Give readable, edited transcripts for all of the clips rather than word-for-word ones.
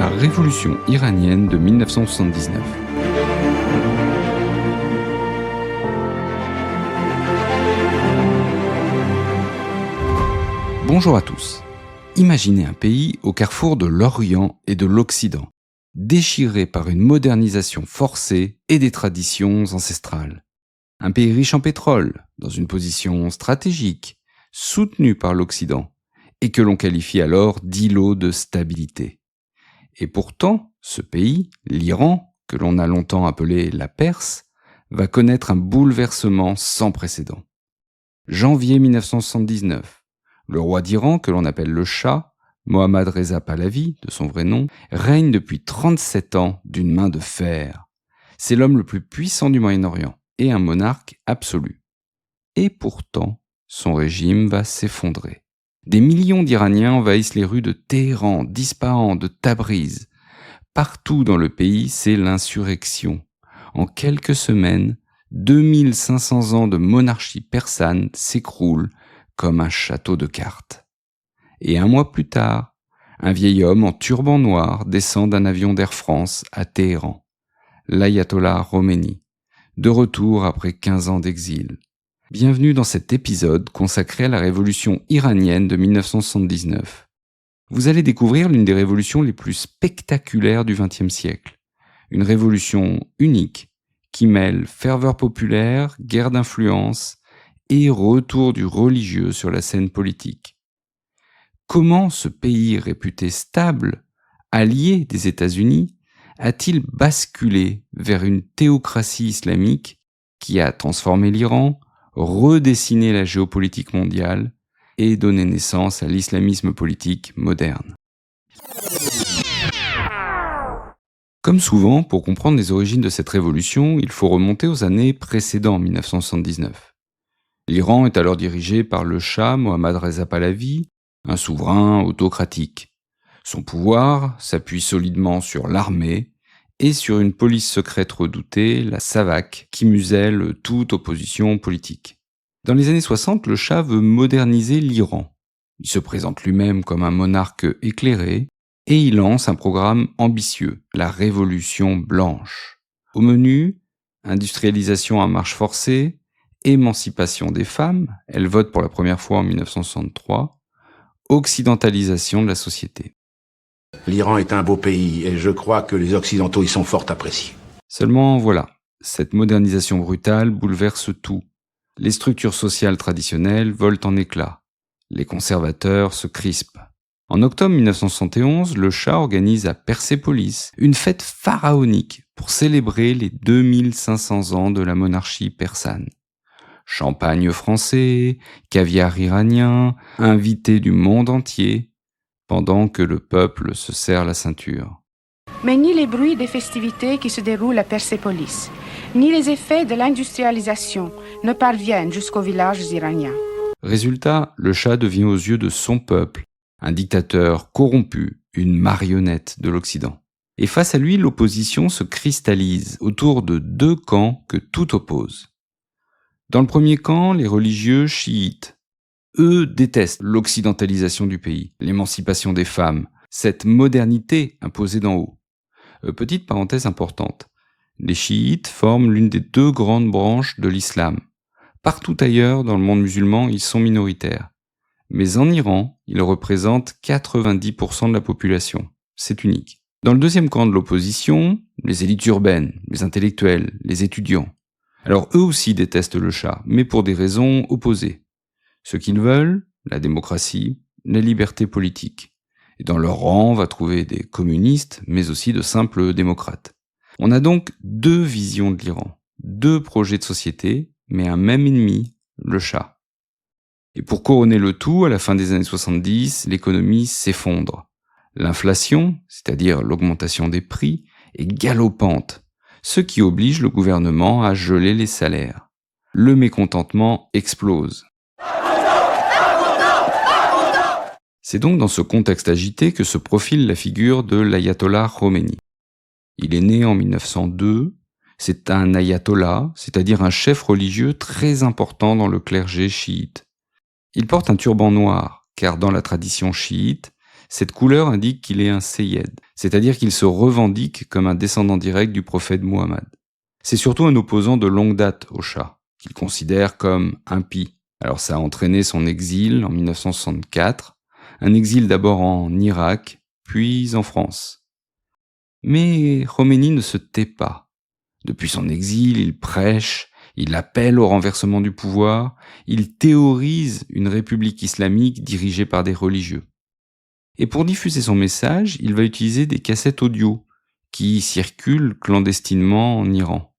la révolution iranienne de 1979. Bonjour à tous. Imaginez un pays au carrefour de l'Orient et de l'Occident, déchiré par une modernisation forcée et des traditions ancestrales. Un pays riche en pétrole, dans une position stratégique, soutenu par l'Occident, et que l'on qualifie alors d'îlot de stabilité. Et pourtant, ce pays, l'Iran, que l'on a longtemps appelé la Perse, va connaître un bouleversement sans précédent. Janvier 1979, le roi d'Iran, que l'on appelle le Shah, Mohammad Reza Pahlavi, de son vrai nom, règne depuis 37 ans d'une main de fer. C'est l'homme le plus puissant du Moyen-Orient et un monarque absolu. Et pourtant, son régime va s'effondrer. Des millions d'Iraniens envahissent les rues de Téhéran, d'Ispahan, de Tabriz. Partout dans le pays, c'est l'insurrection. En quelques semaines, 2500 ans de monarchie persane s'écroulent comme un château de cartes. Et un mois plus tard, un vieil homme en turban noir descend d'un avion d'Air France à Téhéran, l'ayatollah Khomeini, de retour après 15 ans d'exil. Bienvenue dans cet épisode consacré à la révolution iranienne de 1979. Vous allez découvrir l'une des révolutions les plus spectaculaires du XXe siècle. Une révolution unique qui mêle ferveur populaire, guerre d'influence et retour du religieux sur la scène politique. Comment ce pays réputé stable, allié des États-Unis, a-t-il basculé vers une théocratie islamique qui a transformé l'Iran, redessiner la géopolitique mondiale et donner naissance à l'islamisme politique moderne. Comme souvent, pour comprendre les origines de cette révolution, il faut remonter aux années précédant 1979. L'Iran est alors dirigé par le Shah Mohammad Reza Pahlavi, un souverain autocratique. Son pouvoir s'appuie solidement sur l'armée et sur une police secrète redoutée, la SAVAK, qui muselle toute opposition politique. Dans les années 60, le Shah veut moderniser l'Iran. Il se présente lui-même comme un monarque éclairé et il lance un programme ambitieux, la Révolution blanche. Au menu, industrialisation à marche forcée, émancipation des femmes, elle vote pour la première fois en 1963, occidentalisation de la société. L'Iran est un beau pays et je crois que les Occidentaux y sont fort appréciés. Seulement voilà, cette modernisation brutale bouleverse tout. Les structures sociales traditionnelles volent en éclats. Les conservateurs se crispent. En octobre 1971, le Shah organise à Persépolis une fête pharaonique pour célébrer les 2500 ans de la monarchie persane. Champagne français, caviar iranien, invités du monde entier, pendant que le peuple se serre la ceinture. Mais ni les bruits des festivités qui se déroulent à Persépolis, ni les effets de l'industrialisation ne parviennent jusqu'aux villages iraniens. Résultat, le Shah devient aux yeux de son peuple un dictateur corrompu, une marionnette de l'Occident. Et face à lui, l'opposition se cristallise autour de deux camps que tout oppose. Dans le premier camp, les religieux chiites. Eux détestent l'occidentalisation du pays, l'émancipation des femmes, cette modernité imposée d'en haut. Petite parenthèse importante, les chiites forment l'une des deux grandes branches de l'islam. Partout ailleurs dans le monde musulman, ils sont minoritaires. Mais en Iran, ils représentent 90% de la population. C'est unique. Dans le deuxième camp de l'opposition, les élites urbaines, les intellectuels, les étudiants. Alors eux aussi détestent le Shah, mais pour des raisons opposées. Ce qu'ils veulent, la démocratie, la liberté politique. Et dans leur rang, on va trouver des communistes, mais aussi de simples démocrates. On a donc deux visions de l'Iran, deux projets de société, mais un même ennemi, le Shah. Et pour couronner le tout, à la fin des années 70, l'économie s'effondre. L'inflation, c'est-à-dire l'augmentation des prix, est galopante, ce qui oblige le gouvernement à geler les salaires. Le mécontentement explose. C'est donc dans ce contexte agité que se profile la figure de l'ayatollah Khomeini. Il est né en 1902, c'est un ayatollah, c'est-à-dire un chef religieux très important dans le clergé chiite. Il porte un turban noir, car dans la tradition chiite, Cette couleur indique qu'il est un Seyyed, c'est-à-dire qu'il se revendique comme un descendant direct du prophète Muhammad. C'est surtout un opposant de longue date au Shah, qu'il considère comme impie. Alors ça a entraîné son exil en 1964, un exil d'abord en Irak, puis en France. Mais Khomeini ne se tait pas. Depuis son exil, il prêche, il appelle au renversement du pouvoir, il théorise une république islamique dirigée par des religieux. Et pour diffuser son message, il va utiliser des cassettes audio qui circulent clandestinement en Iran.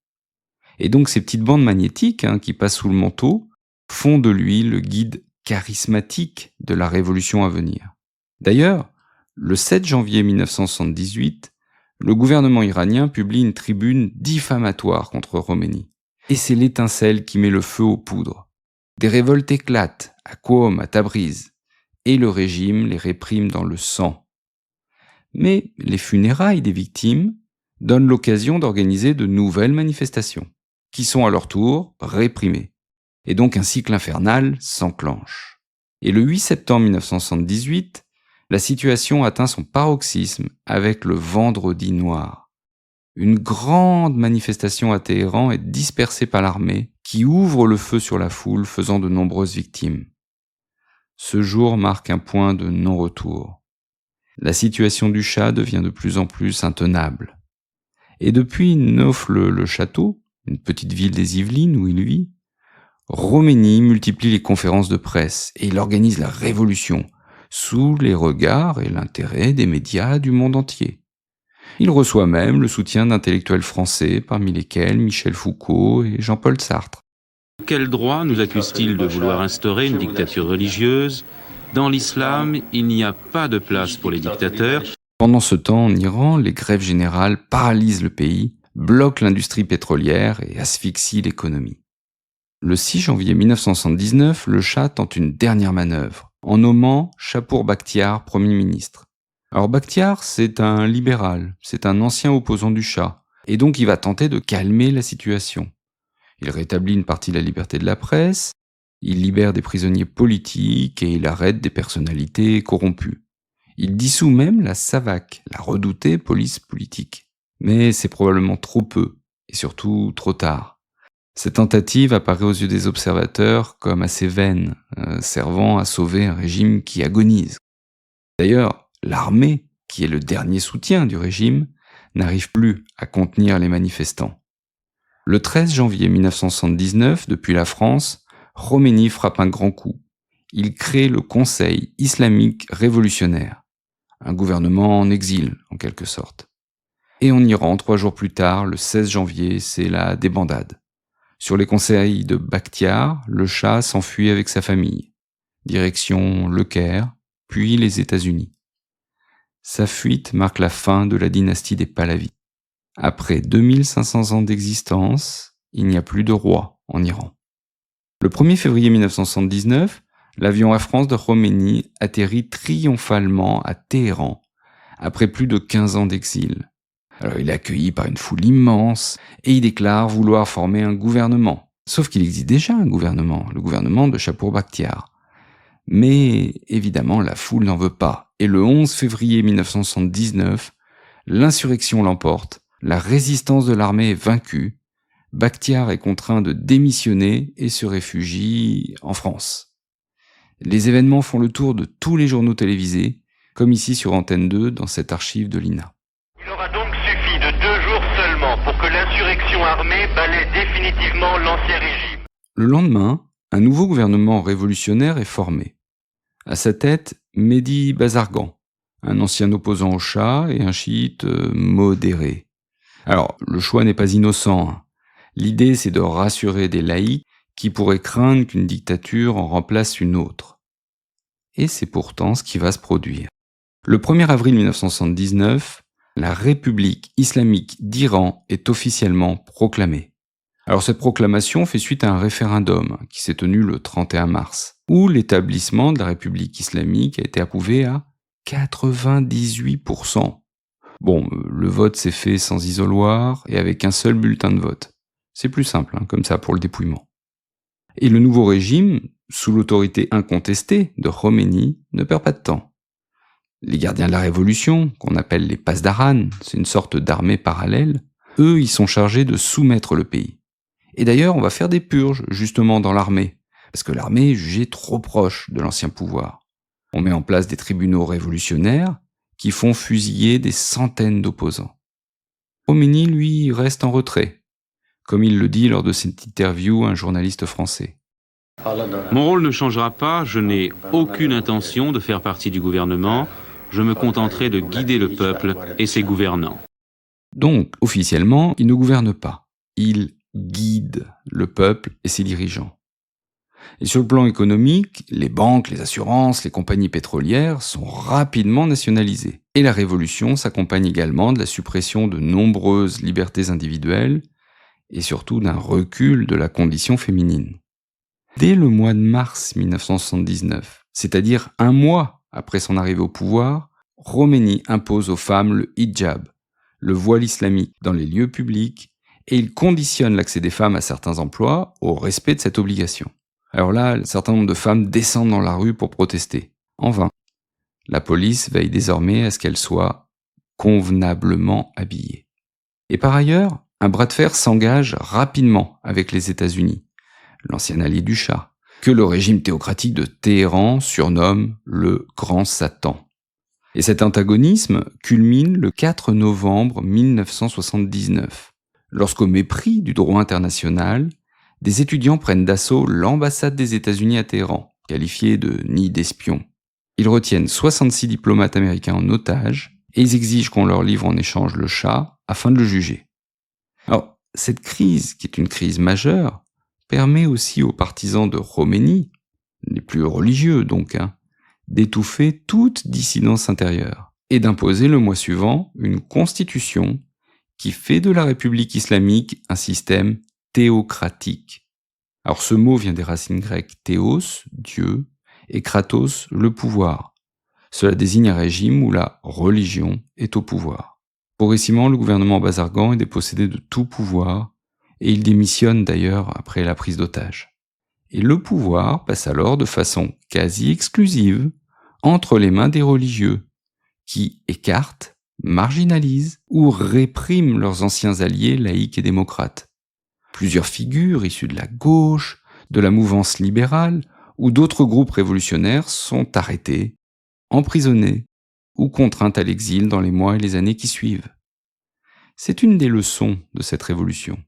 Et donc ces petites bandes magnétiques qui passent sous le manteau font de lui le guide charismatique de la révolution à venir. D'ailleurs, le 7 janvier 1978, le gouvernement iranien publie une tribune diffamatoire contre Khomeini. Et c'est l'étincelle qui met le feu aux poudres. Des révoltes éclatent à Qom, à Tabriz, et le régime les réprime dans le sang. Mais les funérailles des victimes donnent l'occasion d'organiser de nouvelles manifestations, qui sont à leur tour réprimées. Et donc un cycle infernal s'enclenche. Et le 8 septembre 1978, la situation atteint son paroxysme avec le Vendredi noir. Une grande manifestation à Téhéran est dispersée par l'armée, qui ouvre le feu sur la foule, faisant de nombreuses victimes. Ce jour marque un point de non-retour. La situation du Shah devient de plus en plus intenable. Et depuis Neauphle-le-Château, une petite ville des Yvelines où il vit, Khomeini multiplie les conférences de presse et il organise la révolution sous les regards et l'intérêt des médias du monde entier. Il reçoit même le soutien d'intellectuels français, parmi lesquels Michel Foucault et Jean-Paul Sartre. Quel droit nous accuse-t-il de vouloir instaurer une dictature religieuse ? Dans l'islam, il n'y a pas de place pour les dictateurs. Pendant ce temps, en Iran, les grèves générales paralysent le pays, bloquent l'industrie pétrolière et asphyxient l'économie. Le 6 janvier 1979, le Shah tente une dernière manœuvre, en nommant Shapour Bakhtiar Premier ministre. Alors Bakhtiar, c'est un libéral, c'est un ancien opposant du Shah, et donc il va tenter de calmer la situation. Il rétablit une partie de la liberté de la presse, il libère des prisonniers politiques et il arrête des personnalités corrompues. Il dissout même la SAVAK, la redoutée police politique. Mais c'est probablement trop peu, et surtout trop tard. Cette tentative apparaît aux yeux des observateurs comme assez vaine, servant à sauver un régime qui agonise. D'ailleurs, l'armée, qui est le dernier soutien du régime, n'arrive plus à contenir les manifestants. Le 13 janvier 1979, depuis la France, Khomeini frappe un grand coup. Il crée le Conseil islamique révolutionnaire, un gouvernement en exil, en quelque sorte. Et en Iran, 3 jours plus tard, le 16 janvier, c'est la débandade. Sur les conseils de Bakhtiar, le Shah s'enfuit avec sa famille. Direction le Caire, puis les États-Unis. Sa fuite marque la fin de la dynastie des Pahlavis. Après 2500 ans d'existence, il n'y a plus de roi en Iran. Le 1er février 1979, l'avion Air France de Khomeini atterrit triomphalement à Téhéran, après plus de 15 ans d'exil. Alors il est accueilli par une foule immense, et il déclare vouloir former un gouvernement. Sauf qu'il existe déjà un gouvernement, le gouvernement de Shapour Bakhtiar. Mais évidemment, la foule n'en veut pas, et le 11 février 1979, l'insurrection l'emporte, la résistance de l'armée est vaincue, Bakhtiar est contraint de démissionner et se réfugie en France. Les événements font le tour de tous les journaux télévisés, comme ici sur Antenne 2 dans cette archive de l'INA. Il aura donc suffi de 2 jours seulement pour que l'insurrection armée balaie définitivement l'ancien régime. Le lendemain, un nouveau gouvernement révolutionnaire est formé. À sa tête, Mehdi Bazargan, un ancien opposant au Shah et un chiite modéré. Alors, le choix n'est pas innocent. L'idée, c'est de rassurer des laïcs qui pourraient craindre qu'une dictature en remplace une autre. Et c'est pourtant ce qui va se produire. Le 1er avril 1979, la République islamique d'Iran est officiellement proclamée. Alors cette proclamation fait suite à un référendum qui s'est tenu le 31 mars, où l'établissement de la République islamique a été approuvé à 98%. Bon, le vote s'est fait sans isoloir et avec un seul bulletin de vote. C'est plus simple, comme ça, pour le dépouillement. Et le nouveau régime, sous l'autorité incontestée de Khomeini, ne perd pas de temps. Les gardiens de la Révolution, qu'on appelle les Pasdaran, c'est une sorte d'armée parallèle, eux, ils sont chargés de soumettre le pays. Et d'ailleurs, on va faire des purges, justement, dans l'armée, parce que l'armée est jugée trop proche de l'ancien pouvoir. On met en place des tribunaux révolutionnaires qui font fusiller des centaines d'opposants. Khomeini, lui, reste en retrait, comme il le dit lors de cette interview à un journaliste français. Mon rôle ne changera pas, je n'ai aucune intention de faire partie du gouvernement, je me contenterai de guider le peuple et ses gouvernants. Donc, officiellement, il ne gouverne pas. Il guide le peuple et ses dirigeants. Et sur le plan économique, les banques, les assurances, les compagnies pétrolières sont rapidement nationalisées. Et la révolution s'accompagne également de la suppression de nombreuses libertés individuelles et surtout d'un recul de la condition féminine. Dès le mois de mars 1979, c'est-à-dire un mois après son arrivée au pouvoir, Khomeini impose aux femmes le hijab, le voile islamique dans les lieux publics, et il conditionne l'accès des femmes à certains emplois au respect de cette obligation. Alors là, un certain nombre de femmes descendent dans la rue pour protester. En vain. La police veille désormais à ce qu'elles soient convenablement habillées. Et par ailleurs, un bras de fer s'engage rapidement avec les États-Unis, l'ancien allié du Shah, que le régime théocratique de Téhéran surnomme le Grand Satan. Et cet antagonisme culmine le 4 novembre 1979, lorsqu'au mépris du droit international, des étudiants prennent d'assaut l'ambassade des États-Unis à Téhéran, qualifiée de nid d'espions. Ils retiennent 66 diplomates américains en otage et ils exigent qu'on leur livre en échange le Shah afin de le juger. Alors, cette crise, qui est une crise majeure, permet aussi aux partisans de Khomeini, les plus religieux donc, d'étouffer toute dissidence intérieure et d'imposer le mois suivant une constitution qui fait de la République islamique un système théocratique. Alors ce mot vient des racines grecques théos, Dieu, et kratos, le pouvoir. Cela désigne un régime où la religion est au pouvoir. Progressivement, le gouvernement Bazargan est dépossédé de tout pouvoir, et il démissionne d'ailleurs après la prise d'otage. Et le pouvoir passe alors de façon quasi exclusive entre les mains des religieux, qui écartent, marginalisent ou répriment leurs anciens alliés laïcs et démocrates. Plusieurs figures issues de la gauche, de la mouvance libérale ou d'autres groupes révolutionnaires sont arrêtées, emprisonnées ou contraintes à l'exil dans les mois et les années qui suivent. C'est une des leçons de cette révolution.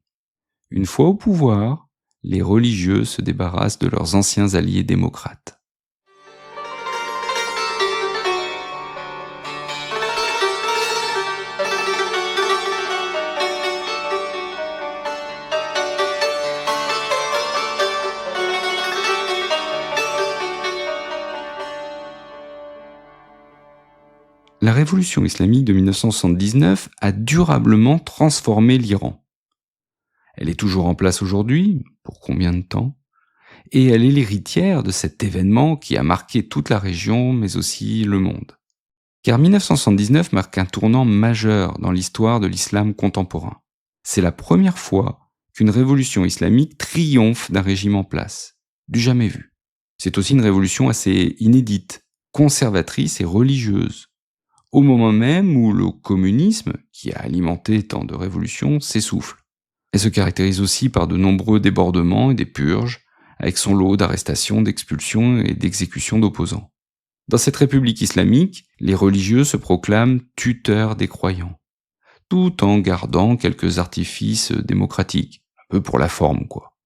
Une fois au pouvoir, les religieux se débarrassent de leurs anciens alliés démocrates. La révolution islamique de 1979 a durablement transformé l'Iran. Elle est toujours en place aujourd'hui, pour combien de temps? Et elle est l'héritière de cet événement qui a marqué toute la région, mais aussi le monde. Car 1979 marque un tournant majeur dans l'histoire de l'islam contemporain. C'est la première fois qu'une révolution islamique triomphe d'un régime en place. Du jamais vu. C'est aussi une révolution assez inédite, conservatrice et religieuse. Au moment même où le communisme, qui a alimenté tant de révolutions, s'essouffle. Elle se caractérise aussi par de nombreux débordements et des purges, avec son lot d'arrestations, d'expulsions et d'exécutions d'opposants. Dans cette république islamique, les religieux se proclament tuteurs des croyants, tout en gardant quelques artifices démocratiques, un peu pour la forme quoi.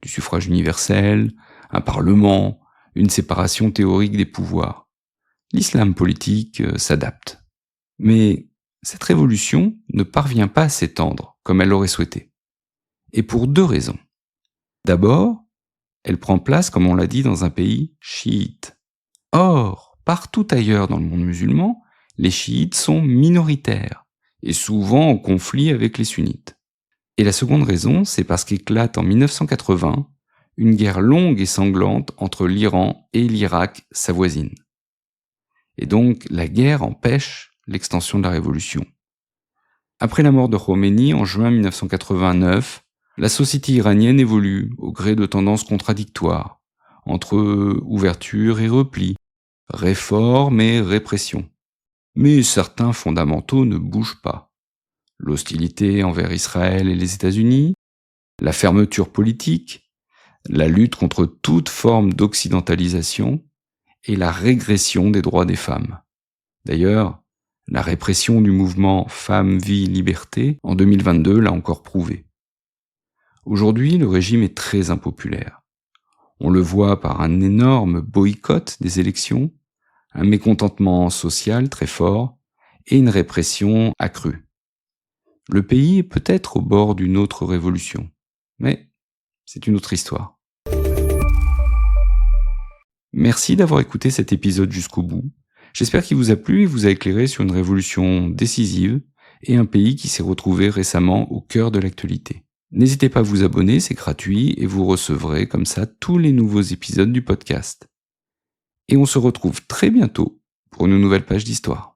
Du suffrage universel, un parlement, une séparation théorique des pouvoirs. L'islam politique s'adapte. Mais cette révolution ne parvient pas à s'étendre comme elle l'aurait souhaité. Et pour deux raisons. D'abord, elle prend place, comme on l'a dit, dans un pays chiite. Or, partout ailleurs dans le monde musulman, les chiites sont minoritaires et souvent en conflit avec les sunnites. Et la seconde raison, c'est parce qu'éclate en 1980 une guerre longue et sanglante entre l'Iran et l'Irak, sa voisine. Et donc, la guerre empêche l'extension de la révolution. Après la mort de Khomeini en juin 1989, la société iranienne évolue au gré de tendances contradictoires, entre ouverture et repli, réforme et répression. Mais certains fondamentaux ne bougent pas. L'hostilité envers Israël et les États-Unis, la fermeture politique, la lutte contre toute forme d'occidentalisation et la régression des droits des femmes. D'ailleurs, la répression du mouvement Femmes, Vie, Liberté en 2022 l'a encore prouvé. Aujourd'hui, le régime est très impopulaire. On le voit par un énorme boycott des élections, un mécontentement social très fort et une répression accrue. Le pays est peut-être au bord d'une autre révolution, mais c'est une autre histoire. Merci d'avoir écouté cet épisode jusqu'au bout. J'espère qu'il vous a plu et vous a éclairé sur une révolution décisive et un pays qui s'est retrouvé récemment au cœur de l'actualité. N'hésitez pas à vous abonner, c'est gratuit et vous recevrez comme ça tous les nouveaux épisodes du podcast. Et on se retrouve très bientôt pour une nouvelle page d'histoire.